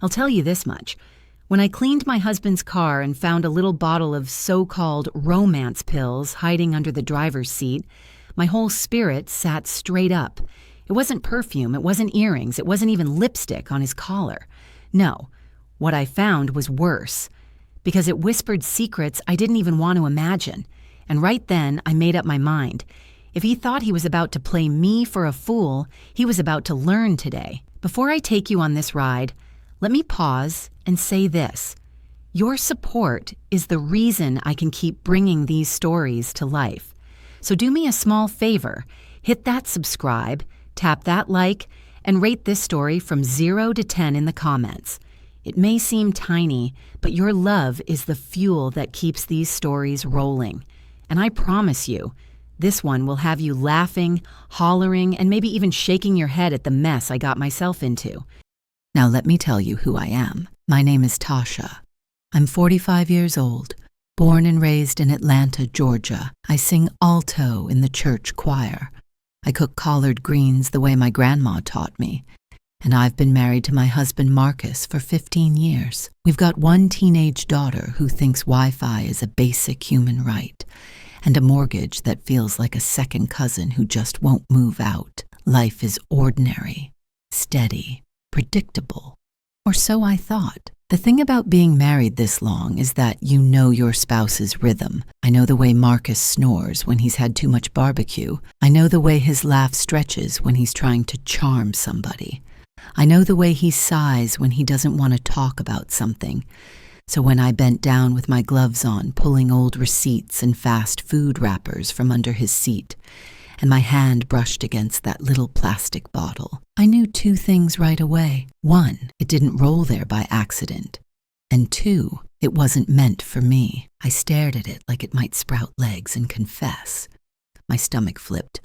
I'll tell you this much. When I cleaned my husband's car and found a little bottle of so-called romance pills hiding under the driver's seat, my whole spirit sat straight up. It wasn't perfume, it wasn't earrings, it wasn't even lipstick on his collar. No, what I found was worse, because it whispered secrets I didn't even want to imagine. And right then, I made up my mind. If he thought he was about to play me for a fool, he was about to learn today. Before I take you on this ride, let me pause and say this. Your support is the reason I can keep bringing these stories to life. So do me a small favor. Hit that subscribe, tap that like, and rate this story from 0 to 10 in the comments. It may seem tiny, but your love is the fuel that keeps these stories rolling. And I promise you, this one will have you laughing, hollering, and maybe even shaking your head at the mess I got myself into. Now let me tell you who I am. My name is Tasha. I'm 45 years old, born and raised in Atlanta, Georgia. I sing alto in the church choir. I cook collard greens the way my grandma taught me. And I've been married to my husband Marcus for 15 years. We've got one teenage daughter who thinks Wi-Fi is a basic human right, and a mortgage that feels like a second cousin who just won't move out. Life is ordinary, steady, predictable, or so I thought. The thing about being married this long is that you know your spouse's rhythm. I know the way Marcus snores when he's had too much barbecue. I know the way his laugh stretches when he's trying to charm somebody. I know the way he sighs when he doesn't want to talk about something. So when I bent down with my gloves on, pulling old receipts and fast food wrappers from under his seat, and my hand brushed against that little plastic bottle, I knew two things right away. One, it didn't roll there by accident. And two, it wasn't meant for me. I stared at it like it might sprout legs and confess. My stomach flipped.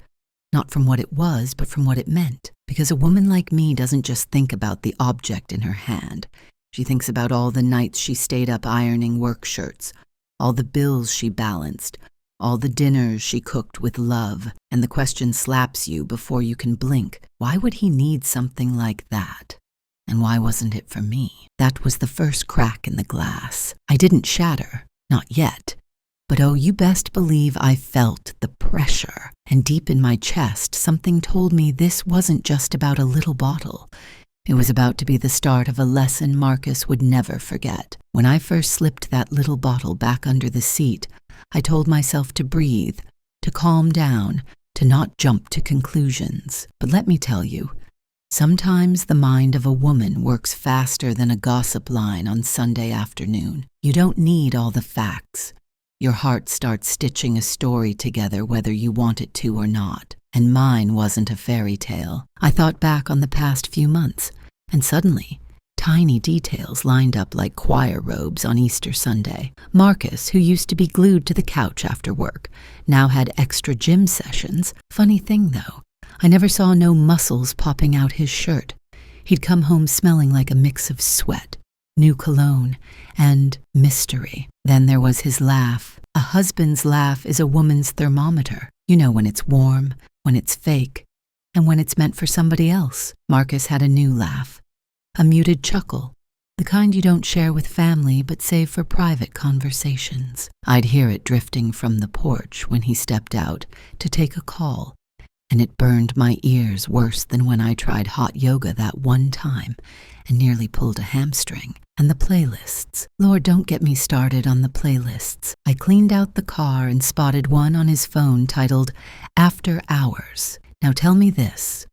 Not from what it was, but from what it meant. Because a woman like me doesn't just think about the object in her hand. She thinks about all the nights she stayed up ironing work shirts, all the bills she balanced, all the dinners she cooked with love, and the question slaps you before you can blink. Why would he need something like that? And why wasn't it for me? That was the first crack in the glass. I didn't shatter, not yet. But oh, you best believe I felt the pressure. And deep in my chest, something told me this wasn't just about a little bottle. It was about to be the start of a lesson Marcus would never forget. When I first slipped that little bottle back under the seat, I told myself to breathe, to calm down, to not jump to conclusions. But let me tell you, sometimes the mind of a woman works faster than a gossip line on Sunday afternoon. You don't need all the facts. Your heart starts stitching a story together whether you want it to or not. And mine wasn't a fairy tale. I thought back on the past few months, and suddenly, tiny details lined up like choir robes on Easter Sunday. Marcus, who used to be glued to the couch after work, now had extra gym sessions. Funny thing, though, I never saw no muscles popping out his shirt. He'd come home smelling like a mix of sweat, new cologne, and mystery. Then there was his laugh. A husband's laugh is a woman's thermometer. You know when it's warm, when it's fake, and when it's meant for somebody else. Marcus had a new laugh, a muted chuckle, the kind you don't share with family but save for private conversations. I'd hear it drifting from the porch when he stepped out to take a call, and it burned my ears worse than when I tried hot yoga that one time and nearly pulled a hamstring. And the playlists. Lord, don't get me started on the playlists. I cleaned out the car and spotted one on his phone titled After Hours. Now tell me this.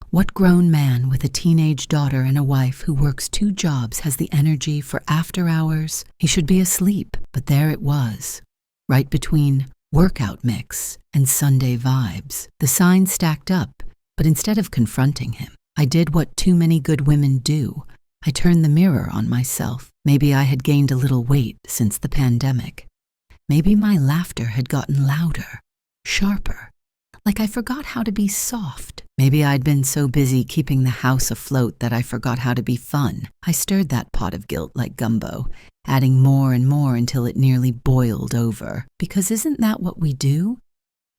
What grown man with a teenage daughter and a wife who works 2 jobs has the energy for after hours? He should be asleep, but there it was, right between workout mix and Sunday vibes. The sign stacked up, but instead of confronting him, I did what too many good women do. I turned the mirror on myself. Maybe I had gained a little weight since the pandemic. Maybe my laughter had gotten louder, sharper, like I forgot how to be soft. Maybe I'd been so busy keeping the house afloat that I forgot how to be fun. I stirred that pot of guilt like gumbo, adding more and more until it nearly boiled over. Because isn't that what we do?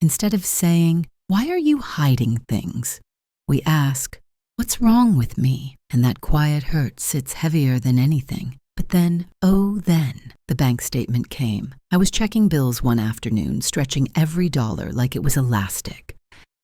Instead of saying, "Why are you hiding things?" we ask, What's wrong with me? And that quiet hurt sits heavier than anything. But then, the bank statement came. I was checking bills one afternoon, stretching every dollar like it was elastic,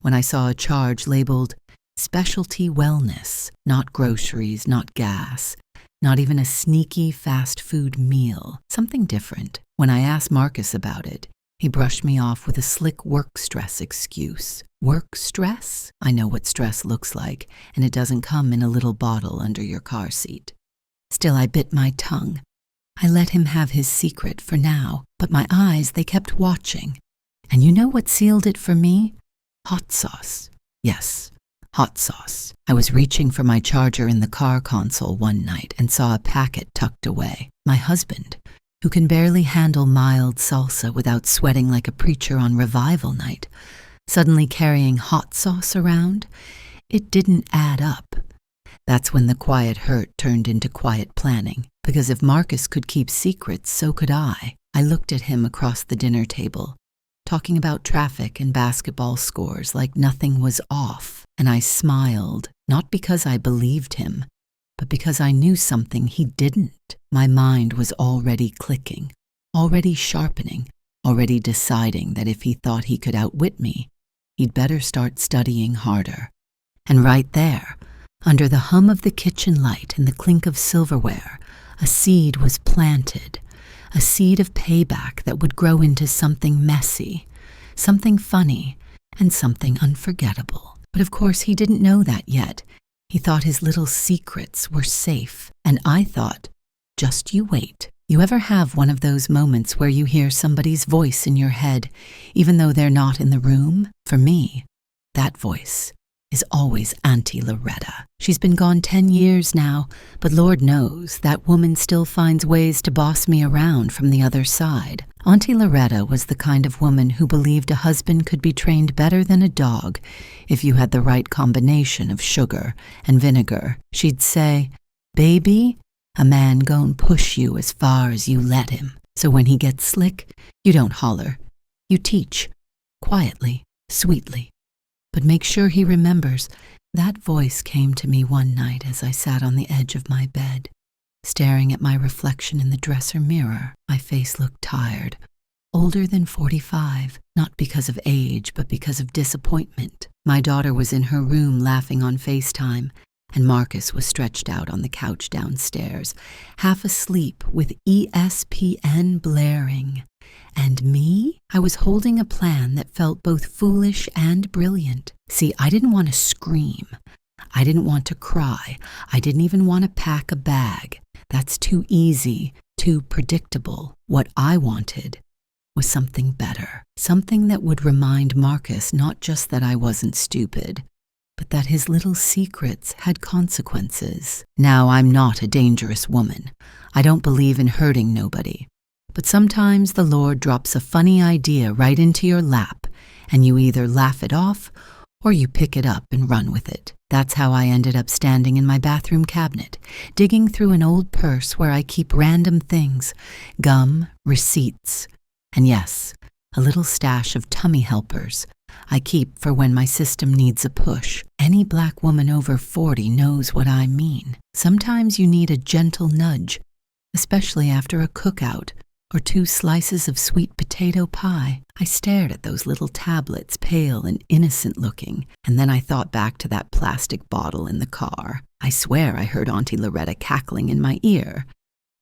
when I saw a charge labeled Specialty Wellness, not groceries, not gas, not even a sneaky fast food meal, something different. When I asked Marcus about it, he brushed me off with a slick work stress excuse. Work stress? I know what stress looks like, and it doesn't come in a little bottle under your car seat. Still, I bit my tongue. I let him have his secret for now, but my eyes, they kept watching. And you know what sealed it for me? Hot sauce. Yes, hot sauce. I was reaching for my charger in the car console one night and saw a packet tucked away. My husband, who can barely handle mild salsa without sweating like a preacher on revival night, suddenly carrying hot sauce around? It didn't add up. That's when the quiet hurt turned into quiet planning, because if Marcus could keep secrets, so could I. I looked at him across the dinner table, talking about traffic and basketball scores like nothing was off, and I smiled, not because I believed him, but because I knew something he didn't. My mind was already clicking, already sharpening, already deciding that if he thought he could outwit me, he'd better start studying harder. And right there, under the hum of the kitchen light and the clink of silverware, a seed was planted, a seed of payback that would grow into something messy, something funny, and something unforgettable. But of course he didn't know that yet. He thought his little secrets were safe, and I thought, just you wait. You ever have one of those moments where you hear somebody's voice in your head, even though they're not in the room? For me, that voice is always Auntie Loretta. She's been gone 10 years now, but Lord knows that woman still finds ways to boss me around from the other side. Auntie Loretta was the kind of woman who believed a husband could be trained better than a dog if you had the right combination of sugar and vinegar. She'd say, "Baby, a man gon' push you as far as you let him. So when he gets slick, you don't holler. You teach, quietly, sweetly. But make sure he remembers." That voice came to me one night as I sat on the edge of my bed, staring at my reflection in the dresser mirror. My face looked tired, older than 45, not because of age, but because of disappointment. My daughter was in her room laughing on FaceTime, and Marcus was stretched out on the couch downstairs, half asleep with ESPN blaring. And me? I was holding a plan that felt both foolish and brilliant. See, I didn't want to scream. I didn't want to cry. I didn't even want to pack a bag. That's too easy, too predictable. What I wanted was something better. Something that would remind Marcus not just that I wasn't stupid, but that his little secrets had consequences. Now, I'm not a dangerous woman. I don't believe in hurting nobody. But sometimes the Lord drops a funny idea right into your lap, and you either laugh it off or you pick it up and run with it. That's how I ended up standing in my bathroom cabinet, digging through an old purse where I keep random things, gum, receipts, and yes, a little stash of tummy helpers I keep for when my system needs a push. Any black woman over 40 knows what I mean. Sometimes you need a gentle nudge, especially after a cookout or 2 slices of sweet potato pie. I stared at those little tablets, pale and innocent looking, and then I thought back to that plastic bottle in the car. I swear I heard Auntie Loretta cackling in my ear.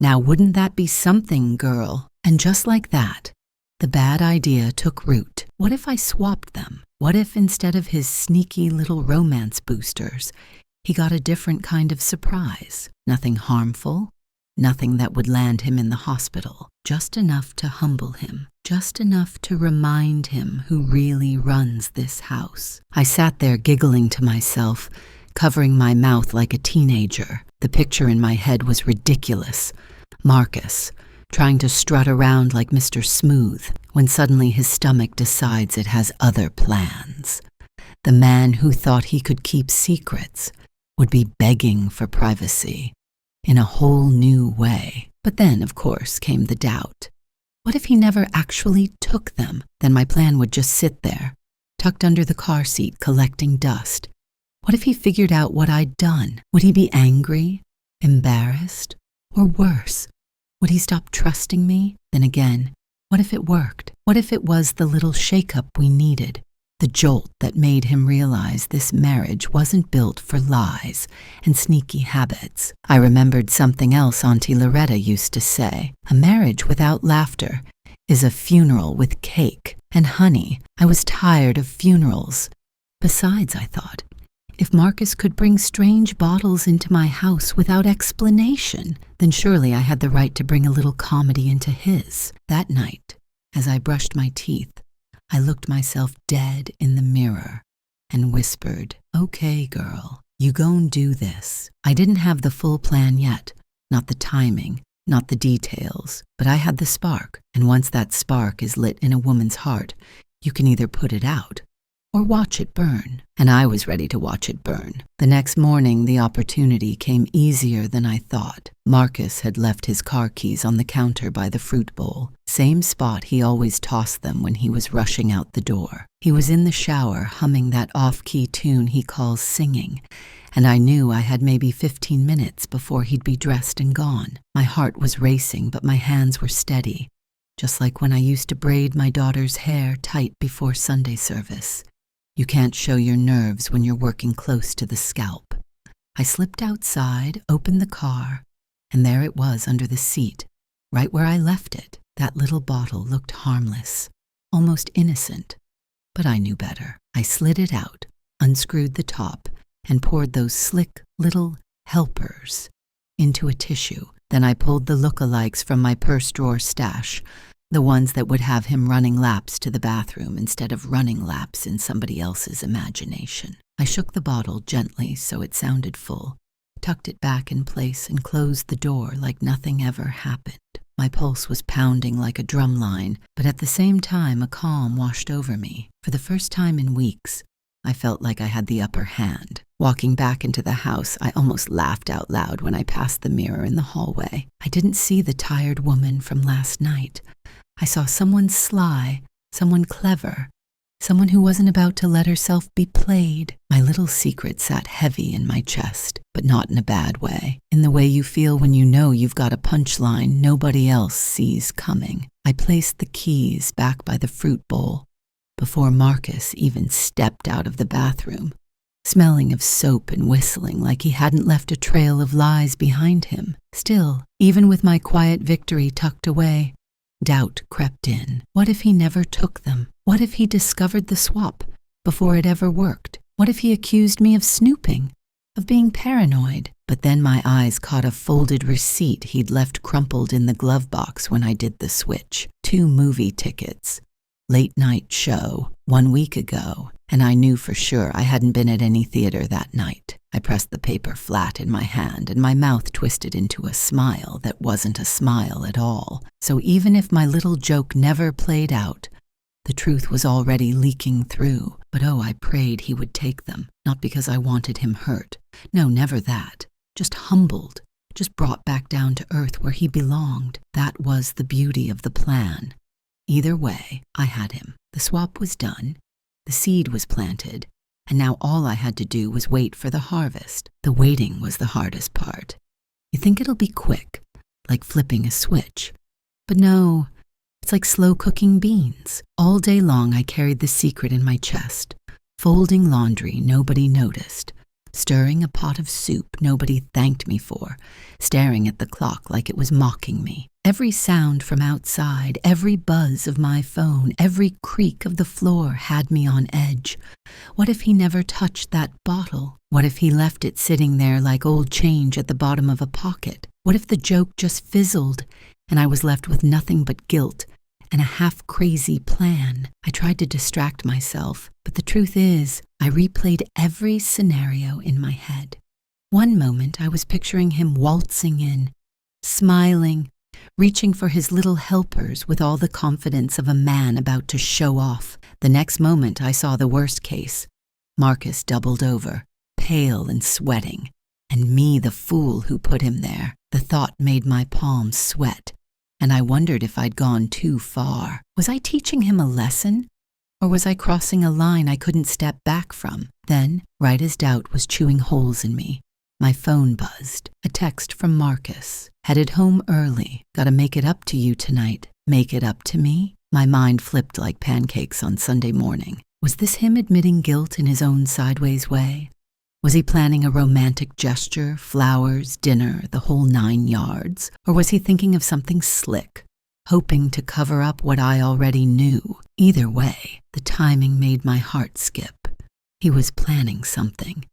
Now wouldn't that be something, girl? And just like that, the bad idea took root. What if I swapped them? What if instead of his sneaky little romance boosters, he got a different kind of surprise? Nothing harmful, nothing that would land him in the hospital, just enough to humble him, just enough to remind him who really runs this house. I sat there giggling to myself, covering my mouth like a teenager. The picture in my head was ridiculous. Marcus, trying to strut around like Mr. Smooth, when suddenly his stomach decides it has other plans. The man who thought he could keep secrets would be begging for privacy in a whole new way. But then, of course, came the doubt. What if he never actually took them? Then my plan would just sit there, tucked under the car seat, collecting dust, What if he figured out what I'd done? Would he be angry, embarrassed, or worse? Would he stop trusting me? Then again, what if it worked? What if it was the little shakeup we needed? The jolt that made him realize this marriage wasn't built for lies and sneaky habits. I remembered something else Auntie Loretta used to say. A marriage without laughter is a funeral with cake and honey. I was tired of funerals. Besides, I thought, if Marcus could bring strange bottles into my house without explanation, then surely I had the right to bring a little comedy into his. That night, as I brushed my teeth, I looked myself dead in the mirror and whispered, "Okay, girl, you gon' do this." I didn't have the full plan yet, not the timing, not the details, but I had the spark, and once that spark is lit in a woman's heart, you can either put it out or watch it burn. And I was ready to watch it burn. The next morning, the opportunity came easier than I thought. Marcus had left his car keys on the counter by the fruit bowl, same spot he always tossed them when he was rushing out the door. He was in the shower humming that off-key tune he calls singing, and I knew I had maybe 15 minutes before he'd be dressed and gone. My heart was racing, but my hands were steady, just like when I used to braid my daughter's hair tight before Sunday service. You can't show your nerves when you're working close to the scalp. I slipped outside, opened the car, and there it was under the seat, right where I left it. That little bottle looked harmless, almost innocent, but I knew better. I slid it out, unscrewed the top, and poured those slick little helpers into a tissue. Then I pulled the lookalikes from my purse drawer stash, the ones that would have him running laps to the bathroom instead of running laps in somebody else's imagination. I shook the bottle gently so it sounded full, tucked it back in place, and closed the door like nothing ever happened. My pulse was pounding like a drum line, but at the same time a calm washed over me. For the first time in weeks, I felt like I had the upper hand. Walking back into the house, I almost laughed out loud when I passed the mirror in the hallway. I didn't see the tired woman from last night. I saw someone sly, someone clever, someone who wasn't about to let herself be played. My little secret sat heavy in my chest, but not in a bad way. In the way you feel when you know you've got a punchline nobody else sees coming. I placed the keys back by the fruit bowl before Marcus even stepped out of the bathroom, smelling of soap and whistling like he hadn't left a trail of lies behind him. Still, even with my quiet victory tucked away, doubt crept in. What if he never took them? What if he discovered the swap before it ever worked? What if he accused me of snooping, of being paranoid? But then my eyes caught a folded receipt he'd left crumpled in the glove box when I did the switch. 2 movie tickets. Late night show 1 week ago, and I knew for sure I hadn't been at any theater that night. I pressed the paper flat in my hand, and my mouth twisted into a smile that wasn't a smile at all. So even if my little joke never played out, the truth was already leaking through. But oh, I prayed he would take them, not because I wanted him hurt. No, never that. Just humbled, just brought back down to earth where he belonged. That was the beauty of the plan. Either way, I had him. The swap was done, the seed was planted, and now all I had to do was wait for the harvest. The waiting was the hardest part. You think it'll be quick, like flipping a switch. But no, it's like slow cooking beans. All day long I carried the secret in my chest, folding laundry nobody noticed, stirring a pot of soup nobody thanked me for, staring at the clock like it was mocking me. Every sound from outside, every buzz of my phone, every creak of the floor had me on edge. What if he never touched that bottle? What if he left it sitting there like old change at the bottom of a pocket? What if the joke just fizzled and I was left with nothing but guilt and a half-crazy plan? I tried to distract myself, but the truth is, I replayed every scenario in my head. One moment I was picturing him waltzing in, smiling, reaching for his little helpers with all the confidence of a man about to show off. The next moment I saw the worst case. Marcus doubled over, pale and sweating, and me the fool who put him there. The thought made my palms sweat, and I wondered if I'd gone too far. Was I teaching him a lesson? Or was I crossing a line I couldn't step back from? Then, right as doubt was chewing holes in me, my phone buzzed. A text from Marcus. Headed home early. Gotta make it up to you tonight. Make it up to me? My mind flipped like pancakes on Sunday morning. Was this him admitting guilt in his own sideways way? Was he planning a romantic gesture, flowers, dinner, the whole 9 yards? Or was he thinking of something slick, hoping to cover up what I already knew? Either way, the timing made my heart skip. He was planning something,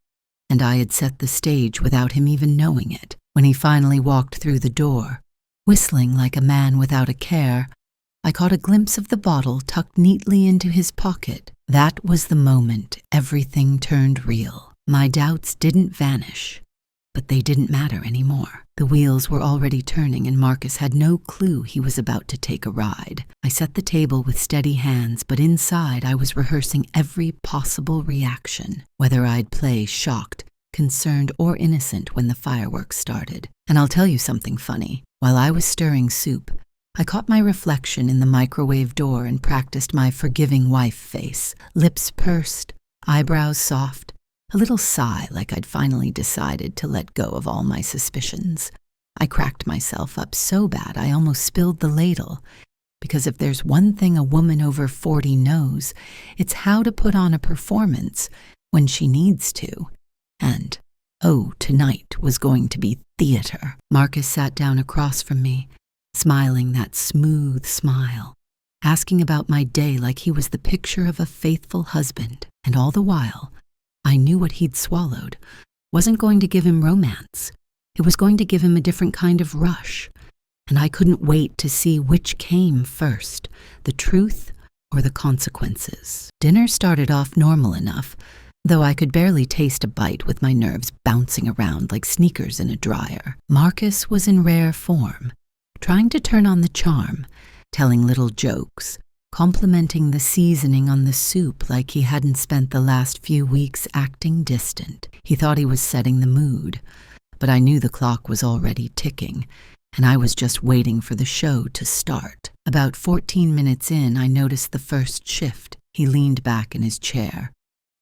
and I had set the stage without him even knowing it. When he finally walked through the door, whistling like a man without a care, I caught a glimpse of the bottle tucked neatly into his pocket. That was the moment everything turned real. My doubts didn't vanish, but they didn't matter anymore. The wheels were already turning and Marcus had no clue he was about to take a ride. I set the table with steady hands, but inside I was rehearsing every possible reaction, whether I'd play shocked, concerned, or innocent when the fireworks started. And I'll tell you something funny. While I was stirring soup, I caught my reflection in the microwave door and practiced my forgiving wife face, lips pursed, eyebrows soft, a little sigh like I'd finally decided to let go of all my suspicions. I cracked myself up so bad I almost spilled the ladle, because if there's one thing a woman over 40 knows, it's how to put on a performance when she needs to. And, oh, tonight was going to be theater. Marcus sat down across from me, smiling that smooth smile, asking about my day like he was the picture of a faithful husband. And all the while, I knew what he'd swallowed wasn't going to give him romance. It was going to give him a different kind of rush. And I couldn't wait to see which came first, the truth or the consequences. Dinner started off normal enough, though I could barely taste a bite with my nerves bouncing around like sneakers in a dryer. Marcus was in rare form, trying to turn on the charm, telling little jokes, complimenting the seasoning on the soup like he hadn't spent the last few weeks acting distant. He thought he was setting the mood, but I knew the clock was already ticking, and I was just waiting for the show to start. About 14 minutes in, I noticed the first shift. He leaned back in his chair,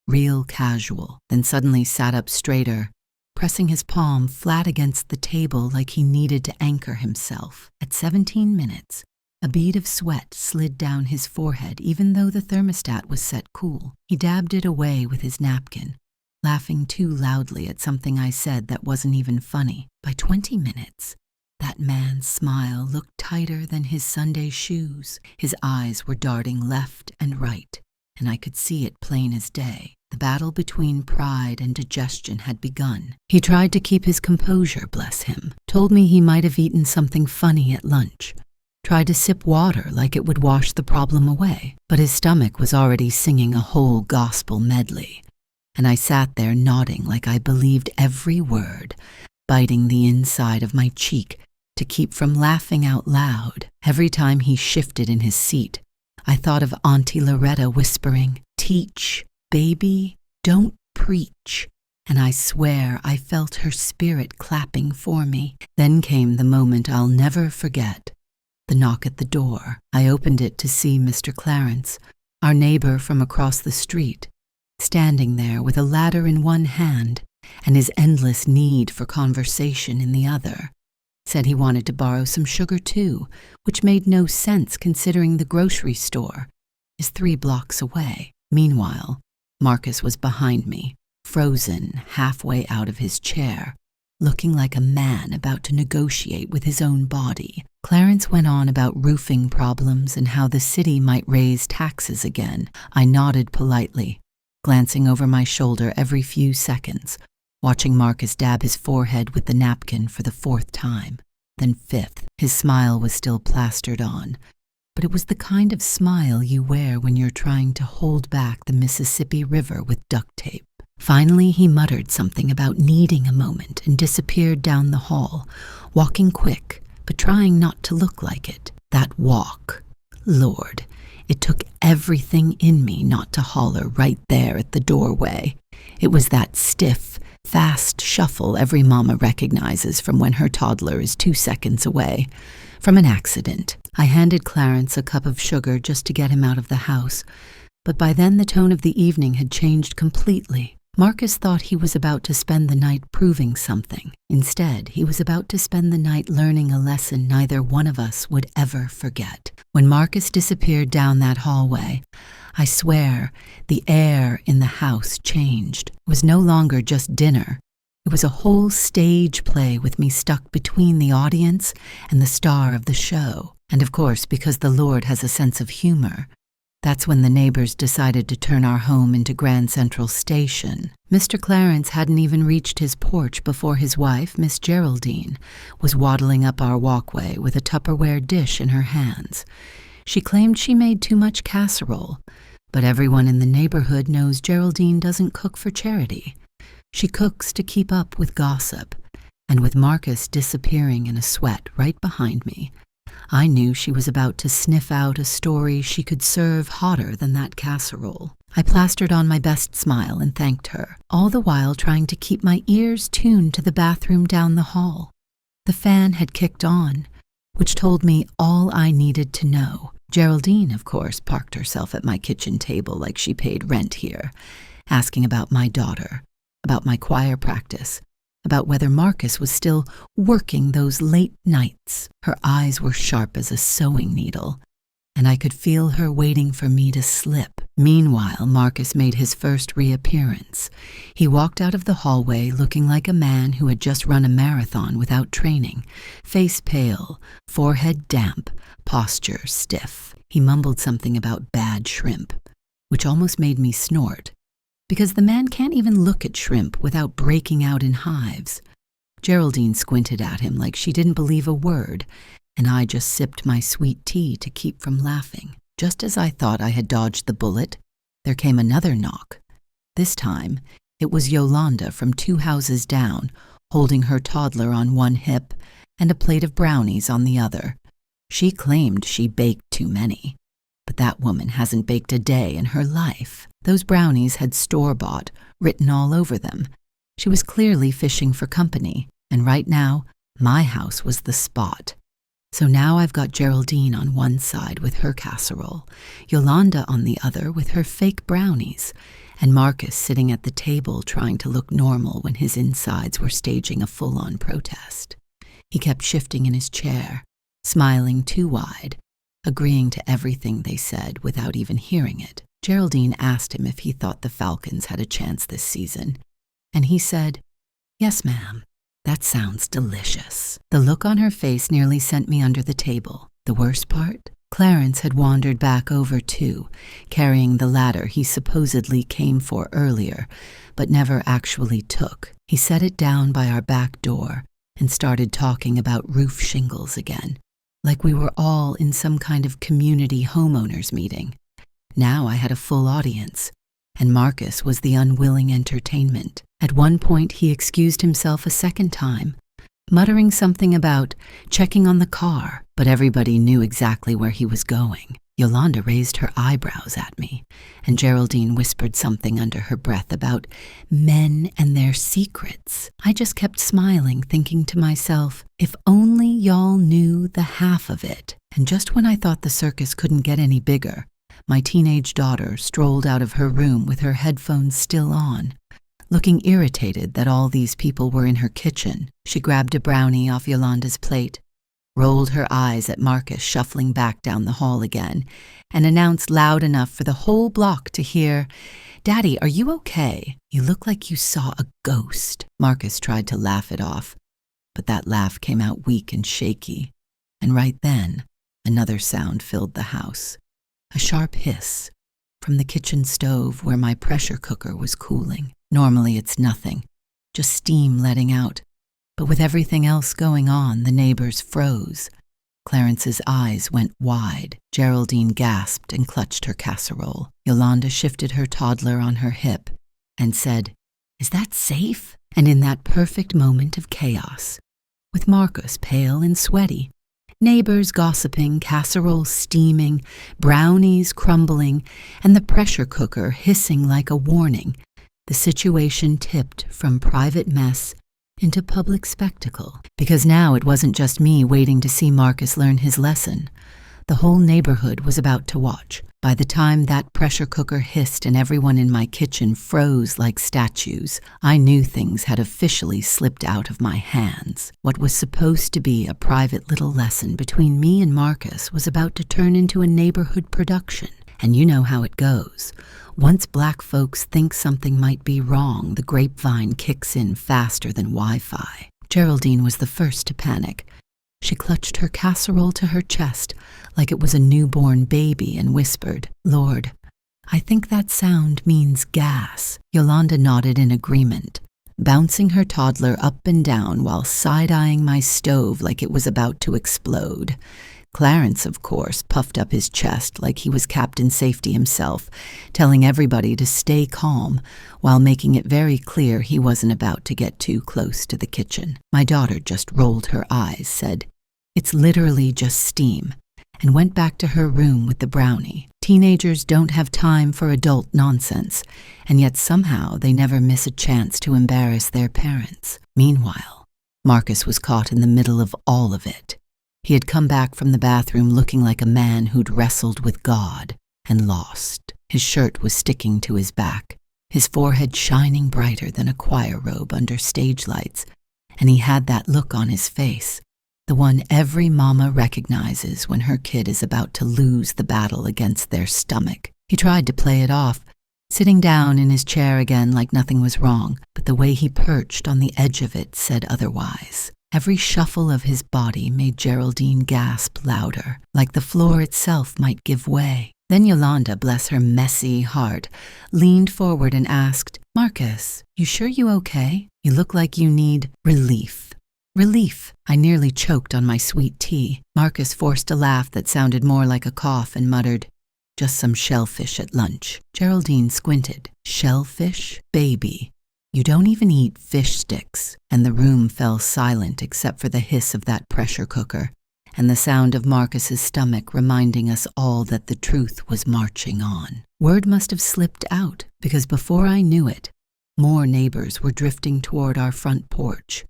real casual, then suddenly sat up straighter, pressing his palm flat against the table like he needed to anchor himself. At 17 minutes, a bead of sweat slid down his forehead even though the thermostat was set cool. He dabbed it away with his napkin, laughing too loudly at something I said that wasn't even funny. By 20 minutes, that man's smile looked tighter than his Sunday shoes. His eyes were darting left and right, and I could see it plain as day. The battle between pride and digestion had begun. He tried to keep his composure, bless him. Told me he might have eaten something funny at lunch. Tried to sip water like it would wash the problem away. But his stomach was already singing a whole gospel medley. And I sat there nodding like I believed every word, biting the inside of my cheek to keep from laughing out loud. Every time he shifted in his seat, I thought of Auntie Loretta whispering, "Teach, baby, don't preach." And I swear I felt her spirit clapping for me. Then came the moment I'll never forget. The knock at the door. I opened it to see Mr. Clarence, our neighbor from across the street, standing there with a ladder in one hand and his endless need for conversation in the other. Said he wanted to borrow some sugar too, which made no sense considering the grocery store is 3 blocks away. Meanwhile, Marcus was behind me, frozen halfway out of his chair, looking like a man about to negotiate with his own body. Clarence went on about roofing problems and how the city might raise taxes again. I nodded politely, glancing over my shoulder every few seconds, watching Marcus dab his forehead with the napkin for the 4th time, then 5th. His smile was still plastered on, but it was the kind of smile you wear when you're trying to hold back the Mississippi River with duct tape. Finally, he muttered something about needing a moment and disappeared down the hall, walking quick, but trying not to look like it. That walk. Lord, it took everything in me not to holler right there at the doorway. It was that stiff, fast shuffle every mama recognizes from when her toddler is 2 seconds away from an accident. I handed Clarence a cup of sugar just to get him out of the house, but by then the tone of the evening had changed completely. Marcus thought he was about to spend the night proving something. Instead, he was about to spend the night learning a lesson neither one of us would ever forget. When Marcus disappeared down that hallway, I swear the air in the house changed. It was no longer just dinner. It was a whole stage play with me stuck between the audience and the star of the show. And of course, because the Lord has a sense of humor, that's when the neighbors decided to turn our home into Grand Central Station. Mr. Clarence hadn't even reached his porch before his wife, Miss Geraldine, was waddling up our walkway with a Tupperware dish in her hands. She claimed she made too much casserole, but everyone in the neighborhood knows Geraldine doesn't cook for charity. She cooks to keep up with gossip, and with Marcus disappearing in a sweat right behind me, I knew she was about to sniff out a story she could serve hotter than that casserole. I plastered on my best smile and thanked her, all the while trying to keep my ears tuned to the bathroom down the hall. The fan had kicked on, which told me all I needed to know. Geraldine, of course, parked herself at my kitchen table like she paid rent here, asking about my daughter, about my choir practice, about whether Marcus was still working those late nights. Her eyes were sharp as a sewing needle, and I could feel her waiting for me to slip. Meanwhile, Marcus made his first reappearance. He walked out of the hallway looking like a man who had just run a marathon without training, face pale, forehead damp, posture stiff. He mumbled something about bad shrimp, which almost made me snort, because the man can't even look at shrimp without breaking out in hives. Geraldine squinted at him like she didn't believe a word, and I just sipped my sweet tea to keep from laughing. Just as I thought I had dodged the bullet, there came another knock. This time, it was Yolanda from 2 houses down, holding her toddler on one hip and a plate of brownies on the other. She claimed she baked too many, but that woman hasn't baked a day in her life. Those brownies had store-bought, written all over them. She was clearly fishing for company, and right now, my house was the spot. So now I've got Geraldine on one side with her casserole, Yolanda on the other with her fake brownies, and Marcus sitting at the table trying to look normal when his insides were staging a full-on protest. He kept shifting in his chair, smiling too wide, agreeing to everything they said without even hearing it. Geraldine asked him if he thought the Falcons had a chance this season, and he said, "Yes, ma'am. That sounds delicious." The look on her face nearly sent me under the table. The worst part? Clarence had wandered back over too, carrying the ladder he supposedly came for earlier, but never actually took. He set it down by our back door and started talking about roof shingles again, like we were all in some kind of community homeowners meeting. Now I had a full audience, and Marcus was the unwilling entertainment. At one point, he excused himself a second time, muttering something about checking on the car, but everybody knew exactly where he was going. Yolanda raised her eyebrows at me, and Geraldine whispered something under her breath about men and their secrets. I just kept smiling, thinking to myself, if only y'all knew the half of it. And just when I thought the circus couldn't get any bigger, my teenage daughter strolled out of her room with her headphones still on, looking irritated that all these people were in her kitchen. She grabbed a brownie off Yolanda's plate, rolled her eyes at Marcus shuffling back down the hall again, and announced loud enough for the whole block to hear, "Daddy, are you okay? You look like you saw a ghost." Marcus tried to laugh it off, but that laugh came out weak and shaky, and right then, another sound filled the house. A sharp hiss from the kitchen stove where my pressure cooker was cooling. Normally it's nothing, just steam letting out. But with everything else going on, the neighbors froze. Clarence's eyes went wide. Geraldine gasped and clutched her casserole. Yolanda shifted her toddler on her hip and said, "Is that safe?" And in that perfect moment of chaos, with Marcus pale and sweaty, neighbors gossiping, casserole steaming, brownies crumbling, and the pressure cooker hissing like a warning, the situation tipped from private mess into public spectacle. Because now it wasn't just me waiting to see Marcus learn his lesson. The whole neighborhood was about to watch. By the time that pressure cooker hissed and everyone in my kitchen froze like statues, I knew things had officially slipped out of my hands. What was supposed to be a private little lesson between me and Marcus was about to turn into a neighborhood production. And you know how it goes. Once black folks think something might be wrong, the grapevine kicks in faster than Wi-Fi. Geraldine was the first to panic. She clutched her casserole to her chest like it was a newborn baby and whispered, "Lord, I think that sound means gas." Yolanda nodded in agreement, bouncing her toddler up and down while side-eyeing my stove like it was about to explode. Clarence, of course, puffed up his chest like he was Captain Safety himself, telling everybody to stay calm while making it very clear he wasn't about to get too close to the kitchen. My daughter just rolled her eyes, said, "It's literally just steam," and went back to her room with the brownie. Teenagers don't have time for adult nonsense, and yet somehow they never miss a chance to embarrass their parents. Meanwhile, Marcus was caught in the middle of all of it. He had come back from the bathroom looking like a man who'd wrestled with God and lost. His shirt was sticking to his back, his forehead shining brighter than a choir robe under stage lights, and he had that look on his face, the one every mama recognizes when her kid is about to lose the battle against their stomach. He tried to play it off, sitting down in his chair again like nothing was wrong, but the way he perched on the edge of it said otherwise. Every shuffle of his body made Geraldine gasp louder, like the floor itself might give way. Then Yolanda, bless her messy heart, leaned forward and asked, "Marcus, you sure you okay? You look like you need relief." Relief. I nearly choked on my sweet tea. Marcus forced a laugh that sounded more like a cough and muttered, "Just some shellfish at lunch." Geraldine squinted. "Shellfish? Baby. You don't even eat fish sticks." And the room fell silent except for the hiss of that pressure cooker and the sound of Marcus's stomach reminding us all that the truth was marching on. Word must have slipped out because before I knew it, more neighbors were drifting toward our front porch,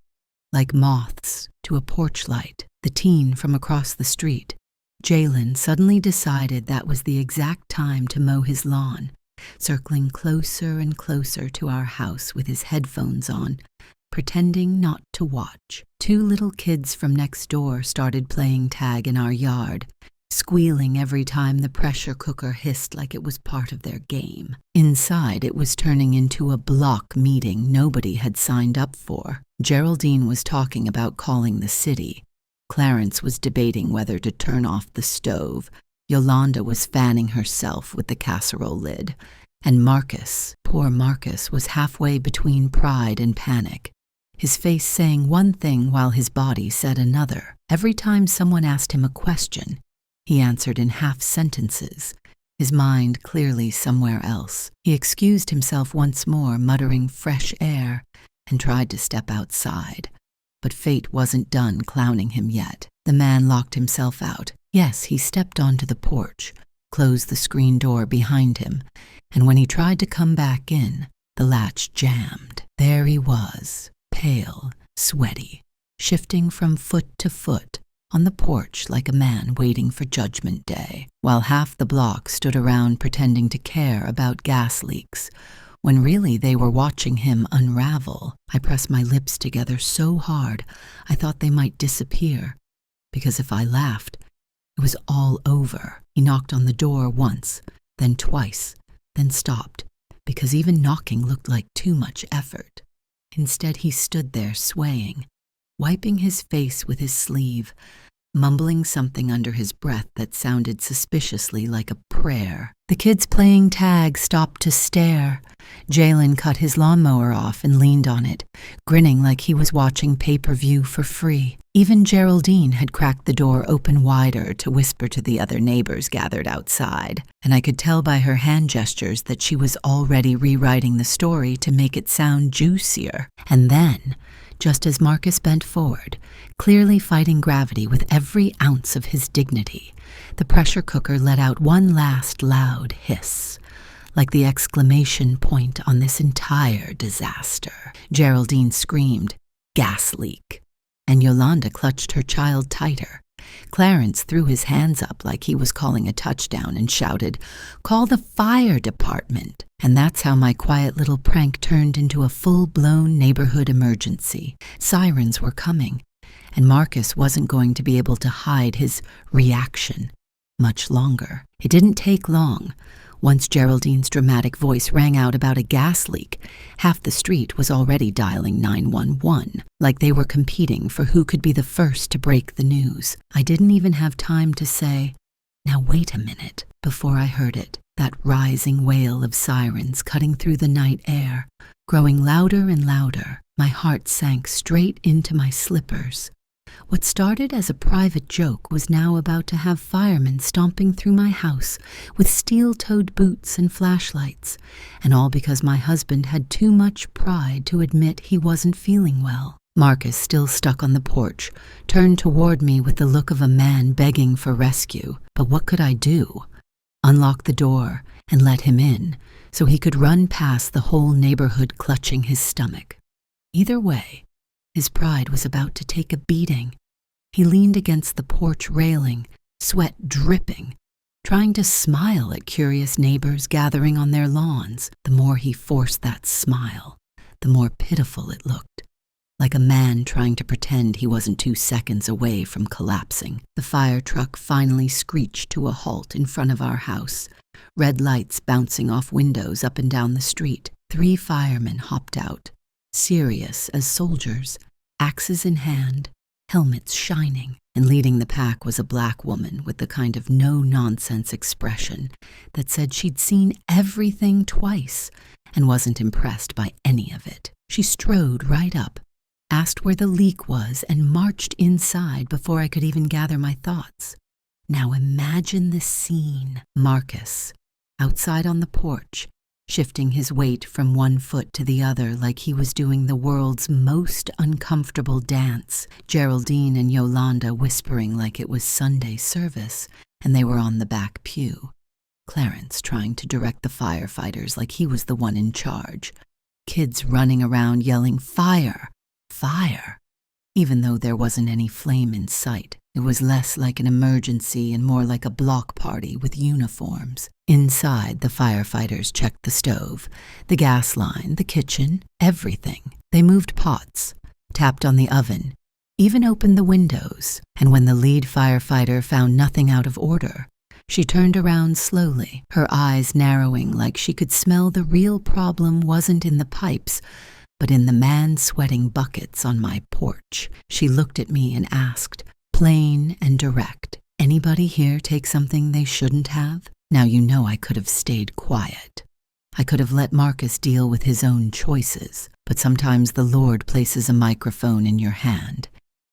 like moths to a porch light. The teen from across the street, Jalen, suddenly decided that was the exact time to mow his lawn, circling closer and closer to our house with his headphones on, pretending not to watch. Two little kids from next door started playing tag in our yard, squealing every time the pressure cooker hissed like it was part of their game. Inside, it was turning into a block meeting nobody had signed up for. Geraldine was talking about calling the city. Clarence was debating whether to turn off the stove. Yolanda was fanning herself with the casserole lid, and Marcus, poor Marcus, was halfway between pride and panic, his face saying one thing while his body said another. Every time someone asked him a question, he answered in half sentences, his mind clearly somewhere else. He excused himself once more, muttering fresh air, and tried to step outside. But fate wasn't done clowning him yet. The man locked himself out. Yes, he stepped onto the porch, closed the screen door behind him, and when he tried to come back in, the latch jammed. There he was, pale, sweaty, shifting from foot to foot on the porch like a man waiting for Judgment Day, while half the block stood around pretending to care about gas leaks, when really they were watching him unravel. I pressed my lips together so hard I thought they might disappear, because if I laughed, it was all over. He knocked on the door once, then twice, then stopped, because even knocking looked like too much effort. Instead, he stood there swaying, wiping his face with his sleeve, mumbling something under his breath that sounded suspiciously like a prayer. The kids playing tag stopped to stare. Jalen cut his lawnmower off and leaned on it, grinning like he was watching pay-per-view for free. Even Geraldine had cracked the door open wider to whisper to the other neighbors gathered outside, and I could tell by her hand gestures that she was already rewriting the story to make it sound juicier. And then, just as Marcus bent forward, clearly fighting gravity with every ounce of his dignity, the pressure cooker let out one last loud hiss, like the exclamation point on this entire disaster. Geraldine screamed, "Gas leak," and Yolanda clutched her child tighter, Clarence threw his hands up like he was calling a touchdown and shouted, "Call the fire department!" And that's how my quiet little prank turned into a full-blown neighborhood emergency. Sirens were coming, and Marcus wasn't going to be able to hide his reaction much longer. It didn't take long. Once Geraldine's dramatic voice rang out about a gas leak, half the street was already dialing 911, like they were competing for who could be the first to break the news. I didn't even have time to say, "Now wait a minute," before I heard it, that rising wail of sirens cutting through the night air, growing louder and louder. My heart sank straight into my slippers. What started as a private joke was now about to have firemen stomping through my house with steel-toed boots and flashlights, and all because my husband had too much pride to admit he wasn't feeling well. Marcus, still stuck on the porch, turned toward me with the look of a man begging for rescue. But what could I do? Unlock the door and let him in so he could run past the whole neighborhood clutching his stomach. Either way, his pride was about to take a beating. He leaned against the porch railing, sweat dripping, trying to smile at curious neighbors gathering on their lawns. The more he forced that smile, the more pitiful it looked, like a man trying to pretend he wasn't 2 seconds away from collapsing. The fire truck finally screeched to a halt in front of our house, red lights bouncing off windows up and down the street. 3 firemen hopped out, serious as soldiers, axes in hand, helmets shining, and leading the pack was a black woman with the kind of no-nonsense expression that said she'd seen everything twice and wasn't impressed by any of it. She strode right up, asked where the leak was, and marched inside before I could even gather my thoughts. Now imagine the scene. Marcus, outside on the porch, shifting his weight from one foot to the other like he was doing the world's most uncomfortable dance. Geraldine and Yolanda whispering like it was Sunday service and they were on the back pew. Clarence trying to direct the firefighters like he was the one in charge. Kids running around yelling, "Fire! Fire!" Even though there wasn't any flame in sight. It was less like an emergency and more like a block party with uniforms. Inside, the firefighters checked the stove, the gas line, the kitchen, everything. They moved pots, tapped on the oven, even opened the windows. And when the lead firefighter found nothing out of order, she turned around slowly, her eyes narrowing like she could smell the real problem wasn't in the pipes, but in the man sweating buckets on my porch. She looked at me and asked, plain and direct, "Anybody here take something they shouldn't have?" Now you know I could have stayed quiet. I could have let Marcus deal with his own choices, but sometimes the Lord places a microphone in your hand,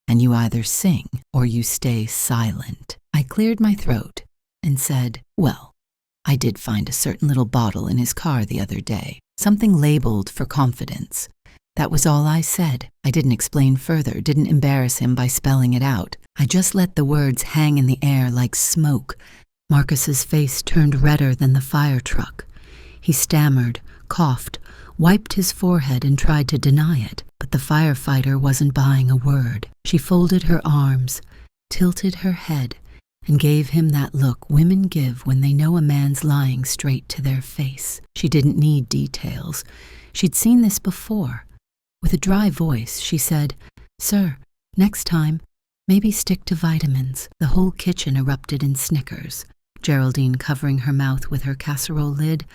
and you either sing or you stay silent. I cleared my throat and said, "Well, I did find a certain little bottle in his car the other day, something labeled for confidence." That was all I said. I didn't explain further, didn't embarrass him by spelling it out. I just let the words hang in the air like smoke. Marcus's face turned redder than the fire truck. He stammered, coughed, wiped his forehead and tried to deny it, but the firefighter wasn't buying a word. She folded her arms, tilted her head, and gave him that look women give when they know a man's lying straight to their face. She didn't need details. She'd seen this before. With a dry voice, she said, "Sir, next time, maybe stick to vitamins." The whole kitchen erupted in snickers, Geraldine covering her mouth with her casserole lid,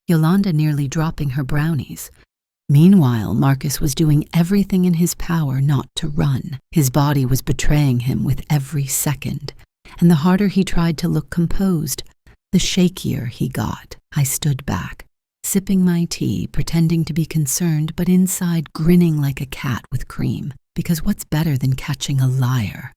Yolanda nearly dropping her brownies. Meanwhile, Marcus was doing everything in his power not to run. His body was betraying him with every second, and the harder he tried to look composed, the shakier he got. I stood back, sipping my tea, pretending to be concerned, but inside grinning like a cat with cream. Because what's better than catching a liar?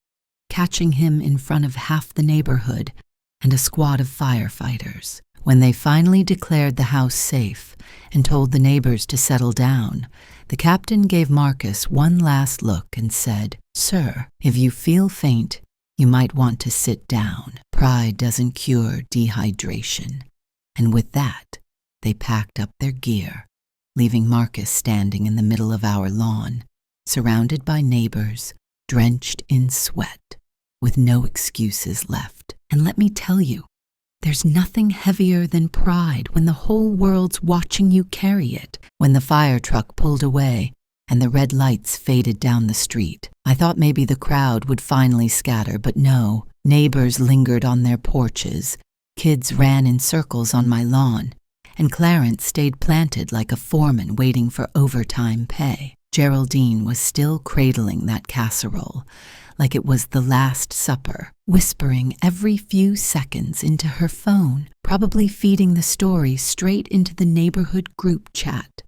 Catching him in front of half the neighborhood and a squad of firefighters. When they finally declared the house safe and told the neighbors to settle down, the captain gave Marcus one last look and said, "Sir, if you feel faint, you might want to sit down. Pride doesn't cure dehydration." And with that, they packed up their gear, leaving Marcus standing in the middle of our lawn, surrounded by neighbors, drenched in sweat. with no excuses left. And let me tell you, there's nothing heavier than pride when the whole world's watching you carry it. When the fire truck pulled away and the red lights faded down the street, I thought maybe the crowd would finally scatter, but no. Neighbors lingered on their porches, kids ran in circles on my lawn, and Clarence stayed planted like a foreman waiting for overtime pay. Geraldine was still cradling that casserole, like it was the Last Supper, whispering every few seconds into her phone, probably feeding the story straight into the neighborhood group chat.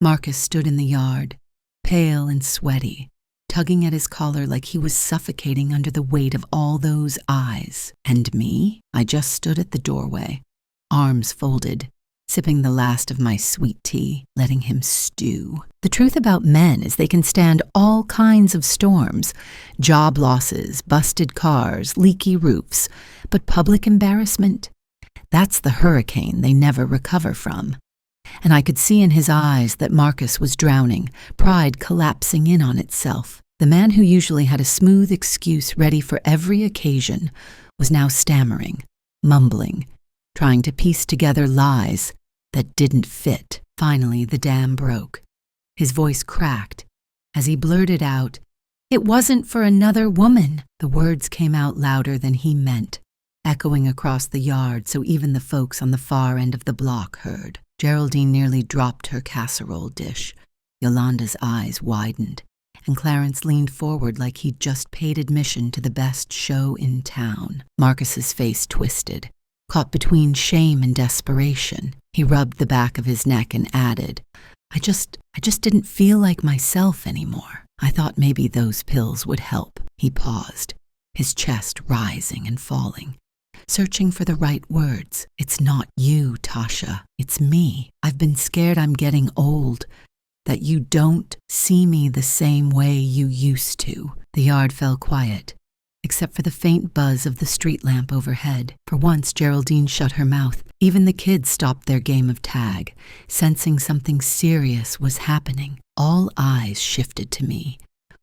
Marcus stood in the yard, pale and sweaty, tugging at his collar like he was suffocating under the weight of all those eyes. And me? I just stood at the doorway, arms folded, sipping the last of my sweet tea, letting him stew. The truth about men is they can stand all kinds of storms, job losses, busted cars, leaky roofs, but public embarrassment, that's the hurricane they never recover from. And I could see in his eyes that Marcus was drowning, pride collapsing in on itself. The man who usually had a smooth excuse ready for every occasion was now stammering, mumbling, trying to piece together lies that didn't fit. Finally, the dam broke. His voice cracked as he blurted out, "It wasn't for another woman." The words came out louder than he meant, echoing across the yard so even the folks on the far end of the block heard. Geraldine nearly dropped her casserole dish. Yolanda's eyes widened, and Clarence leaned forward like he'd just paid admission to the best show in town. Marcus's face twisted, caught between shame and desperation. He rubbed the back of his neck and added, I just didn't feel like myself anymore. I thought maybe those pills would help." He paused, his chest rising and falling, searching for the right words. "It's not you, Tasha. It's me. I've been scared I'm getting old, that you don't see me the same way you used to." The yard fell quiet, except for the faint buzz of the street lamp overhead. For once, Geraldine shut her mouth. Even the kids stopped their game of tag, sensing something serious was happening. All eyes shifted to me,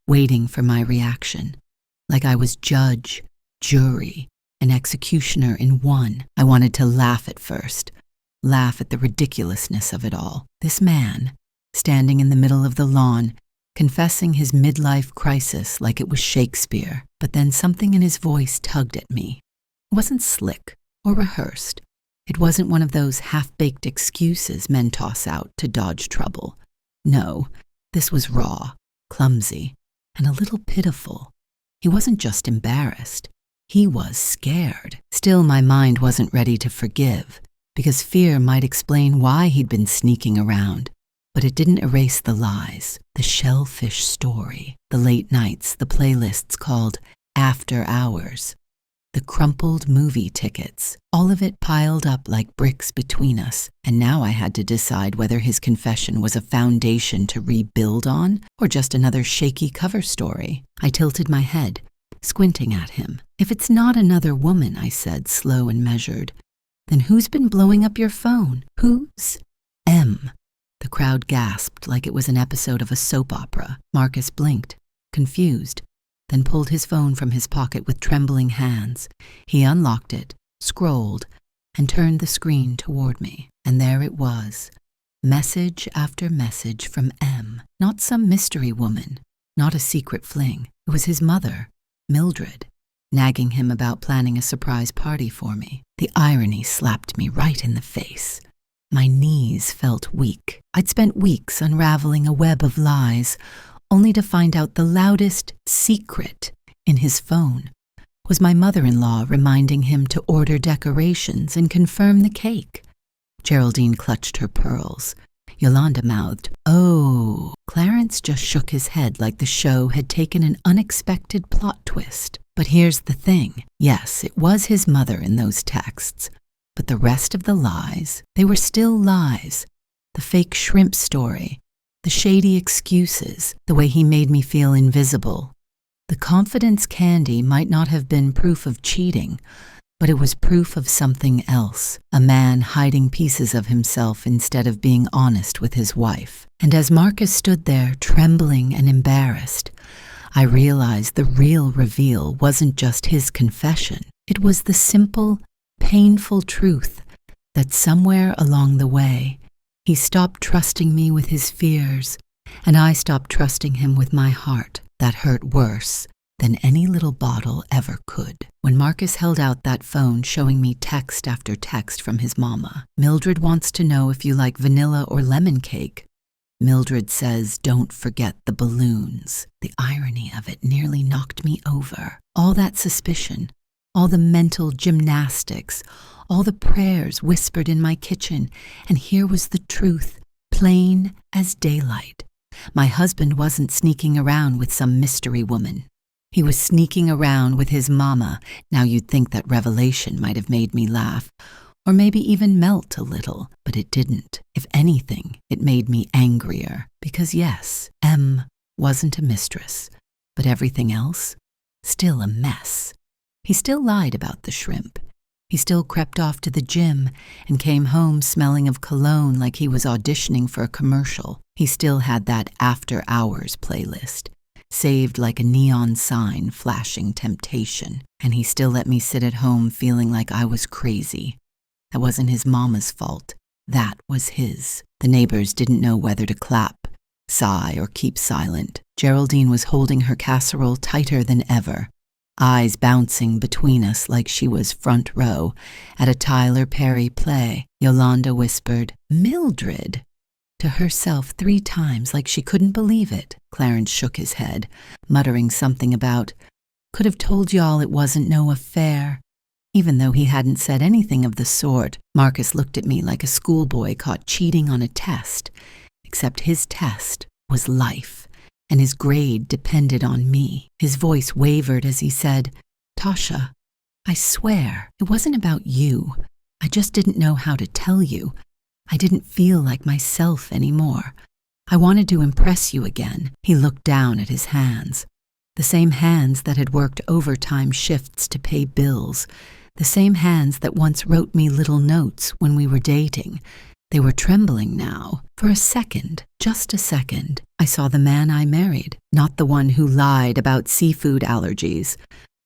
waiting for my reaction, like I was judge, jury, and executioner in one. I wanted to laugh at first, laugh at the ridiculousness of it all. This man, standing in the middle of the lawn, confessing his midlife crisis like it was Shakespeare. But then something in his voice tugged at me. It wasn't slick or rehearsed. It wasn't one of those half-baked excuses men toss out to dodge trouble. No, this was raw, clumsy, and a little pitiful. He wasn't just embarrassed. He was scared. Still, my mind wasn't ready to forgive, because fear might explain why he'd been sneaking around. But it didn't erase the lies, the shellfish story, the late nights, the playlists called After Hours, the crumpled movie tickets. All of it piled up like bricks between us, and now I had to decide whether his confession was a foundation to rebuild on or just another shaky cover story. I tilted my head, squinting at him. "If it's not another woman," I said, slow and measured, "then who's been blowing up your phone? Who's?" "M." The crowd gasped like it was an episode of a soap opera. Marcus blinked, confused, then pulled his phone from his pocket with trembling hands. He unlocked it, scrolled, and turned the screen toward me. And there it was, message after message from M. Not some mystery woman, not a secret fling. It was his mother, Mildred, nagging him about planning a surprise party for me. The irony slapped me right in the face. My knees felt weak. I'd spent weeks unraveling a web of lies, only to find out the loudest secret in his phone was my mother-in-law reminding him to order decorations and confirm the cake. Geraldine clutched her pearls. Yolanda mouthed, "Oh." Clarence just shook his head like the show had taken an unexpected plot twist. But here's the thing. Yes, it was his mother in those texts. But the rest of the lies, they were still lies. The fake shrimp story, the shady excuses, the way he made me feel invisible. The confidence candy might not have been proof of cheating, but it was proof of something else, a man hiding pieces of himself instead of being honest with his wife. And as Marcus stood there, trembling and embarrassed, I realized the real reveal wasn't just his confession. It was the simple, painful truth that somewhere along the way, he stopped trusting me with his fears, and I stopped trusting him with my heart that hurt worse than any little bottle ever could. When Marcus held out that phone showing me text after text from his mama, "Mildred wants to know if you like vanilla or lemon cake. Mildred says, don't forget the balloons." The irony of it nearly knocked me over. All that suspicion, all the mental gymnastics, all the prayers whispered in my kitchen, and here was the truth, plain as daylight. My husband wasn't sneaking around with some mystery woman. He was sneaking around with his mama. Now you'd think that revelation might have made me laugh, or maybe even melt a little, but it didn't. If anything, it made me angrier, because yes, M wasn't a mistress, but everything else, still a mess. He still lied about the shrimp. He still crept off to the gym and came home smelling of cologne like he was auditioning for a commercial. He still had that after hours playlist, saved like a neon sign flashing temptation, and he still let me sit at home feeling like I was crazy. That wasn't his mama's fault. That was his. The neighbors didn't know whether to clap, sigh, or keep silent. Geraldine was holding her casserole tighter than ever, eyes bouncing between us like she was front row at a Tyler Perry play. Yolanda whispered, "Mildred," to herself 3 times like she couldn't believe it. Clarence shook his head, muttering something about, "Could have told y'all it wasn't no affair." Even though he hadn't said anything of the sort, Marcus looked at me like a schoolboy caught cheating on a test, except his test was life, and his grade depended on me. His voice wavered as he said, "Tasha, I swear, it wasn't about you. I just didn't know how to tell you. I didn't feel like myself anymore. I wanted to impress you again." He looked down at his hands, the same hands that had worked overtime shifts to pay bills, the same hands that once wrote me little notes when we were dating. They were trembling now. For a second, just a second, I saw the man I married, not the one who lied about seafood allergies,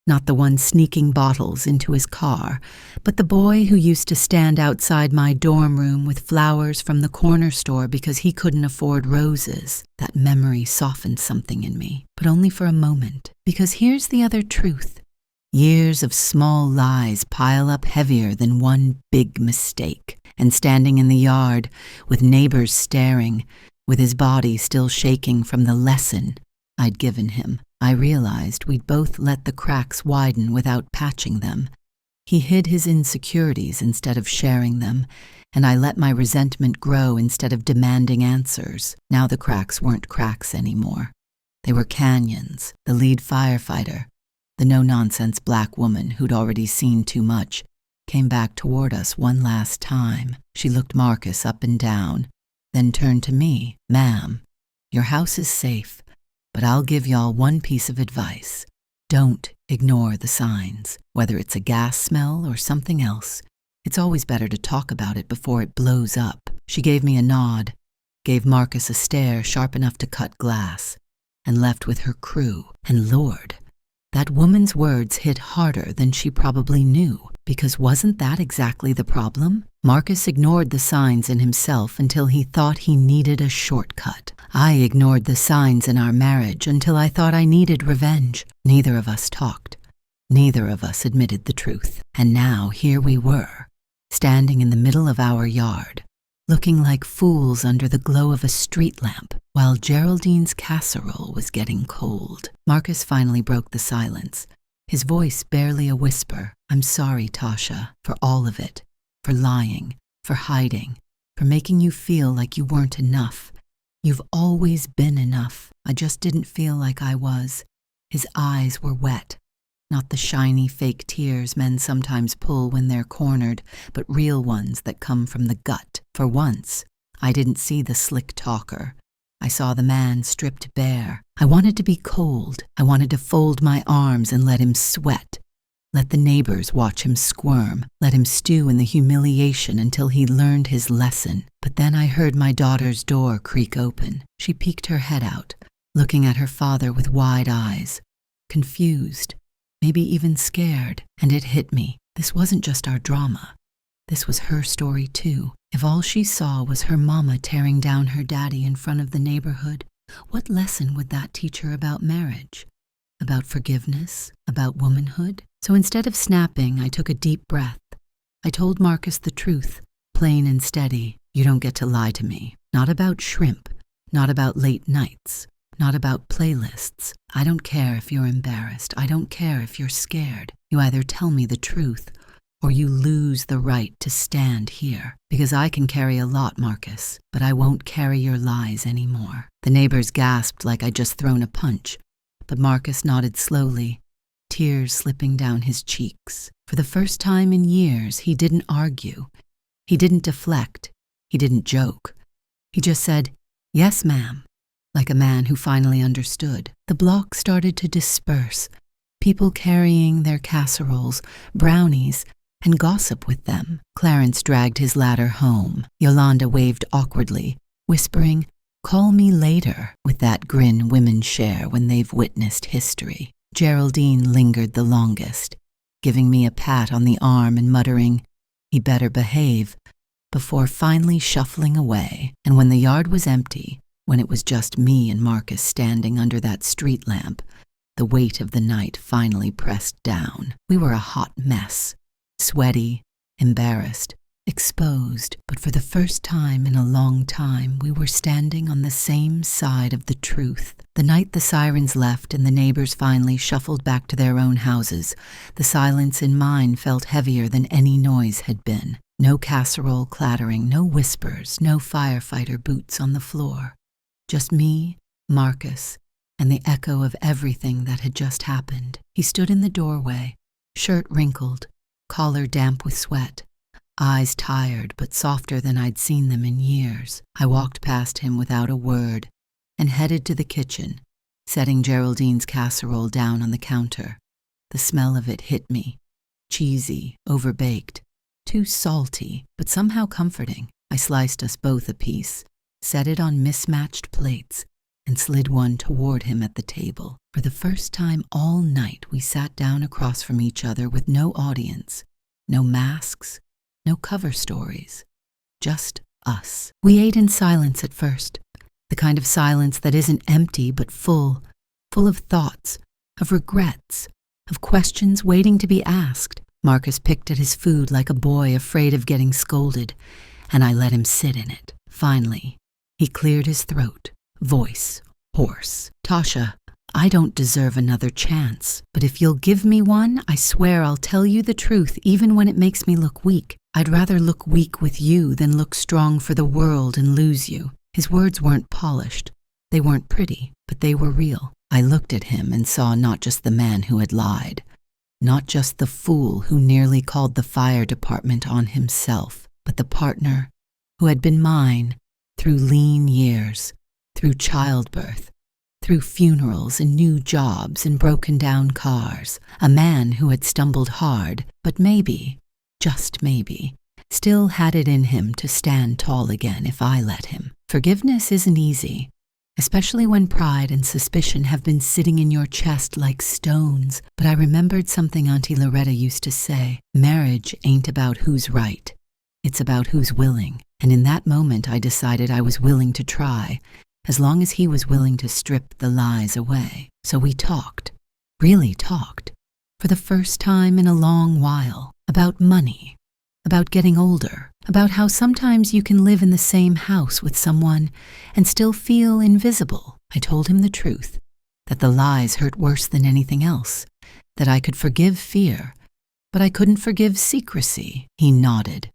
not the one sneaking bottles into his car, but the boy who used to stand outside my dorm room with flowers from the corner store because he couldn't afford roses. That memory softened something in me, but only for a moment, because here's the other truth. Years of small lies pile up heavier than one big mistake. And standing in the yard, with neighbors staring, with his body still shaking from the lesson I'd given him, I realized we'd both let the cracks widen without patching them. He hid his insecurities instead of sharing them, and I let my resentment grow instead of demanding answers. Now the cracks weren't cracks anymore. They were canyons. The lead firefighter, the no-nonsense black woman who'd already seen too much, came back toward us one last time. She looked Marcus up and down, then turned to me. "Ma'am, your house is safe, but I'll give y'all one piece of advice. Don't ignore the signs, whether it's a gas smell or something else. It's always better to talk about it before it blows up." She gave me a nod, gave Marcus a stare sharp enough to cut glass, and left with her crew. And Lord, that woman's words hit harder than she probably knew, because wasn't that exactly the problem? Marcus ignored the signs in himself until he thought he needed a shortcut. I ignored the signs in our marriage until I thought I needed revenge. Neither of us talked. Neither of us admitted the truth. And now here we were, standing in the middle of our yard, looking like fools under the glow of a street lamp, while Geraldine's casserole was getting cold. Marcus finally broke the silence, his voice barely a whisper. "I'm sorry, Tasha, for all of it, for lying, for hiding, for making you feel like you weren't enough. You've always been enough. I just didn't feel like I was." His eyes were wet, not the shiny fake tears men sometimes pull when they're cornered, but real ones that come from the gut. For once, I didn't see the slick talker. I saw the man stripped bare. I wanted to be cold. I wanted to fold my arms and let him sweat. Let the neighbors watch him squirm. Let him stew in the humiliation until he learned his lesson. But then I heard my daughter's door creak open. She peeked her head out, looking at her father with wide eyes, confused, maybe even scared, and it hit me. This wasn't just our drama. This was her story too. If all she saw was her mama tearing down her daddy in front of the neighborhood, what lesson would that teach her about marriage? About forgiveness? About womanhood? So instead of snapping, I took a deep breath. I told Marcus the truth, plain and steady. You don't get to lie to me. Not about shrimp. Not about late nights. Not about playlists. I don't care if you're embarrassed. I don't care if you're scared. You either tell me the truth, or you lose the right to stand here. Because I can carry a lot, Marcus, but I won't carry your lies anymore. The neighbors gasped like I'd just thrown a punch, but Marcus nodded slowly, tears slipping down his cheeks. For the first time in years, he didn't argue. He didn't deflect. He didn't joke. He just said, "Yes, ma'am," like a man who finally understood. The block started to disperse, people carrying their casseroles, brownies, and gossip with them. Clarence dragged his ladder home. Yolanda waved awkwardly, whispering, "Call me later," with that grin women share when they've witnessed history. Geraldine lingered the longest, giving me a pat on the arm and muttering, "He better behave," before finally shuffling away. And when the yard was empty, when it was just me and Marcus standing under that street lamp, the weight of the night finally pressed down. We were a hot mess, sweaty, embarrassed, exposed, but for the first time in a long time, we were standing on the same side of the truth. The night the sirens left and the neighbors finally shuffled back to their own houses, the silence in mine felt heavier than any noise had been. No casserole clattering, no whispers, no firefighter boots on the floor. Just me, Marcus, and the echo of everything that had just happened. He stood in the doorway, shirt wrinkled, collar damp with sweat, eyes tired but softer than I'd seen them in years. I walked past him without a word and headed to the kitchen, setting Geraldine's casserole down on the counter. The smell of it hit me, cheesy, overbaked, too salty, but somehow comforting. I sliced us both a piece, set it on mismatched plates, and slid one toward him at the table. For the first time all night, we sat down across from each other with no audience, no masks, no cover stories, just us. We ate in silence at first, the kind of silence that isn't empty but full of thoughts, of regrets, of questions waiting to be asked. Marcus picked at his food like a boy afraid of getting scolded, and I let him sit in it. Finally, he cleared his throat, voice hoarse. "Tasha, I don't deserve another chance, but if you'll give me one, I swear I'll tell you the truth even when it makes me look weak. I'd rather look weak with you than look strong for the world and lose you." His words weren't polished. They weren't pretty, but they were real. I looked at him and saw not just the man who had lied, not just the fool who nearly called the fire department on himself, but the partner who had been mine through lean years, through childbirth, through funerals and new jobs and broken down cars. A man who had stumbled hard, but maybe, just maybe, still had it in him to stand tall again if I let him. Forgiveness isn't easy, especially when pride and suspicion have been sitting in your chest like stones. But I remembered something Auntie Loretta used to say: marriage ain't about who's right, it's about who's willing. And in that moment I decided I was willing to try, as long as he was willing to strip the lies away. So we talked, really talked, for the first time in a long while, about money, about getting older, about how sometimes you can live in the same house with someone and still feel invisible. I told him the truth, that the lies hurt worse than anything else, that I could forgive fear, but I couldn't forgive secrecy. He nodded,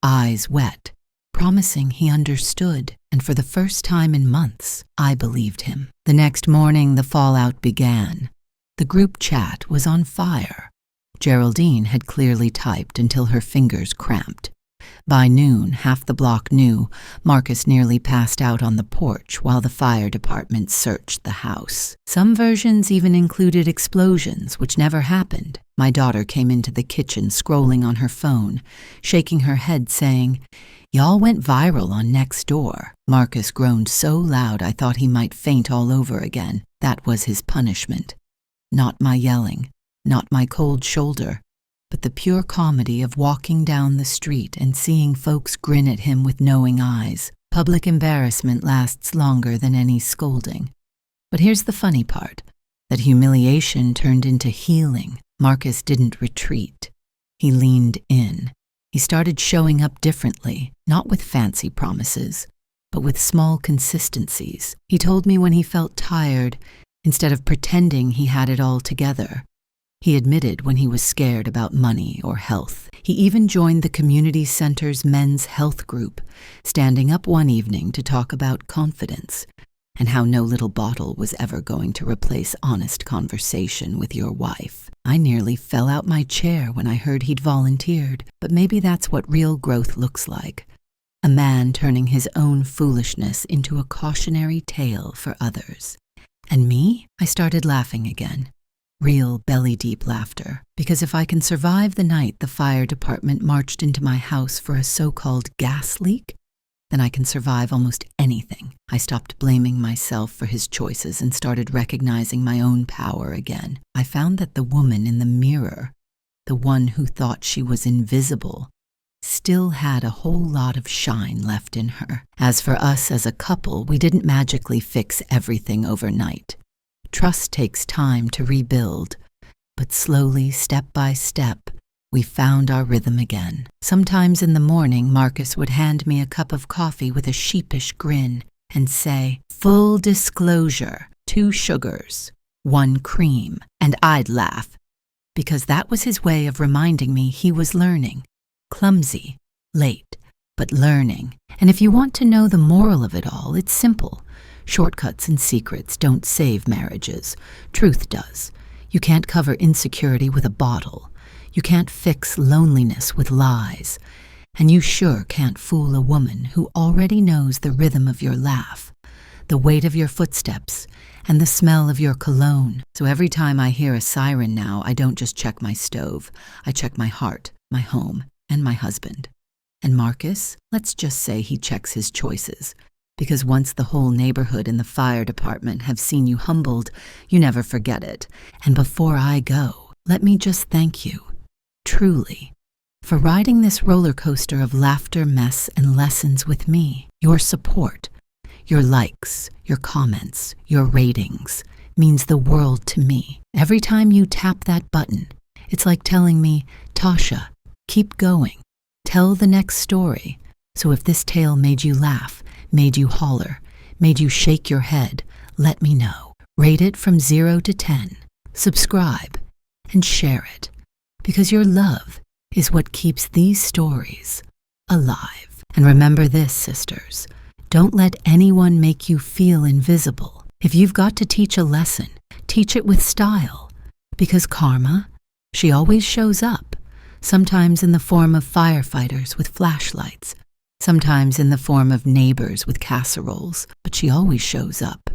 eyes wet, promising he understood, and for the first time in months, I believed him. The next morning, the fallout began. The group chat was on fire. Geraldine had clearly typed until her fingers cramped. By noon, half the block knew Marcus nearly passed out on the porch while the fire department searched the house. Some versions even included explosions, which never happened. My daughter came into the kitchen scrolling on her phone, shaking her head saying, "Y'all went viral on Nextdoor." Marcus groaned so loud I thought he might faint all over again. That was his punishment. Not my yelling, not my cold shoulder, but the pure comedy of walking down the street and seeing folks grin at him with knowing eyes. Public embarrassment lasts longer than any scolding. But here's the funny part, that humiliation turned into healing. Marcus didn't retreat. He leaned in. He started showing up differently, not with fancy promises, but with small consistencies. He told me when he felt tired, instead of pretending he had it all together. He admitted when he was scared about money or health. He even joined the community center's men's health group, standing up one evening to talk about confidence and how no little bottle was ever going to replace honest conversation with your wife. I nearly fell out my chair when I heard he'd volunteered, but maybe that's what real growth looks like. A man turning his own foolishness into a cautionary tale for others. And me? I started laughing again. Real belly-deep laughter, because if I can survive the night the fire department marched into my house for a so-called gas leak, then I can survive almost anything. I stopped blaming myself for his choices and started recognizing my own power again. I found that the woman in the mirror, the one who thought she was invisible, still had a whole lot of shine left in her. As for us as a couple, we didn't magically fix everything overnight. Trust takes time to rebuild, but slowly, step by step, we found our rhythm again. Sometimes in the morning, Marcus would hand me a cup of coffee with a sheepish grin and say, "Full disclosure, 2 sugars, 1 cream," and I'd laugh, because that was his way of reminding me he was learning. Clumsy, late, but learning. And if you want to know the moral of it all, it's simple. Shortcuts and secrets don't save marriages. Truth does. You can't cover insecurity with a bottle. You can't fix loneliness with lies. And you sure can't fool a woman who already knows the rhythm of your laugh, the weight of your footsteps, and the smell of your cologne. So every time I hear a siren now, I don't just check my stove. I check my heart, my home, and my husband. And Marcus, let's just say he checks his choices. Because once the whole neighborhood and the fire department have seen you humbled, you never forget it. And before I go, let me just thank you, truly, for riding this roller coaster of laughter, mess, and lessons with me. Your support, your likes, your comments, your ratings means the world to me. Every time you tap that button, it's like telling me, "Tasha, keep going. Tell the next story." So if this tale made you laugh, made you holler, made you shake your head, let me know. Rate it from 0 to 10. Subscribe and share it, because your love is what keeps these stories alive. And remember this, sisters, don't let anyone make you feel invisible. If you've got to teach a lesson, teach it with style, because karma, she always shows up, sometimes in the form of firefighters with flashlights, sometimes in the form of neighbors with casseroles, but she always shows up.